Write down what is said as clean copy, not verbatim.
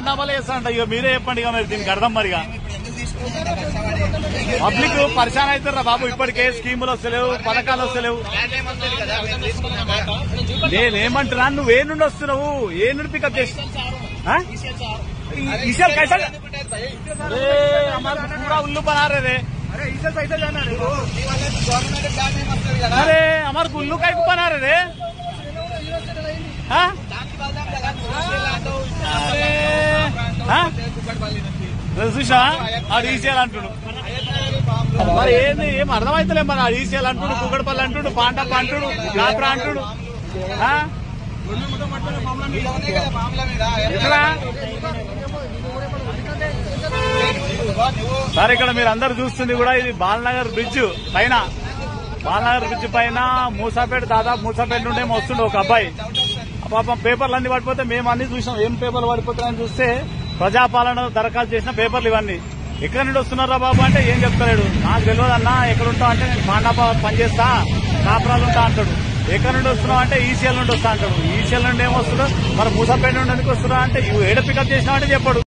చేస్తారంట. ఇక మీరే చెప్పండి. ఇక మరి దీనికి అర్థం మరిగా పబ్లిక్ పరిశాన్ అవుతారా బాబు. ఇప్పటికే స్కీములు వస్తలేవు, పథకాలు వస్తలేవు. నేనేమంటున్నా, నువ్వు ఏ నుండి వస్తున్నావు, ఏ నుండి పికప్ చేసి ఈసీఎల్ कैसा अरे हमारा पूरा उल्लू बना रहे थे। अरे ईसीएल पैसा जाना रे अरे हमारे उल्लू का बना रहे थे। చూసా ఆడు ఈసీఎల్ అంటుడు. మరి ఏంది ఏం అర్థమైతలే. మరి ఆడు ఈసీఎల్ అంటుడు, కుక్కడపల్లి అంటుడు, పాండప్ప అంటుడు, కాపురా అంటుడు. సార్ ఇక్కడ మీరు అందరు చూస్తుంది కూడా ఇది బాలనగర్ బ్రిడ్జ్ పైన. బాలనగర్ బ్రిడ్జ్ పైన మూసాపేట, దాదాపు మూసాపేట నుండి వస్తుండే ఒక అబ్బాయి. పాపం పేపర్లు అన్ని పడిపోతే మేము అన్ని చూసాం. ఏం పేపర్లు పడిపోతాయని చూస్తే ప్రజాపాలన దరఖాస్తు చేసిన పేపర్లు ఇవన్నీ. ఎక్కడి నుండి వస్తున్నారా బాబు అంటే ఏం చెప్తలేడు. నాకు తెలియదు అన్నా, ఎక్కడుంటా అంటే నేను పాండాప పనిచేస్తా, కాపురాలు ఉంటా అంటాడు. ఎక్కడి నుండి వస్తున్నావు అంటే ఈసీఎల్ నుండి వస్తా అంటాడు. ఈసీఎల్ నుండి ఏమొస్తున్నాడు, మరి మూసాపేట నుండి ఎందుకు వస్తున్నా అంటే ఏడ పికప్ చేసినావు అంటే చెప్పాడు.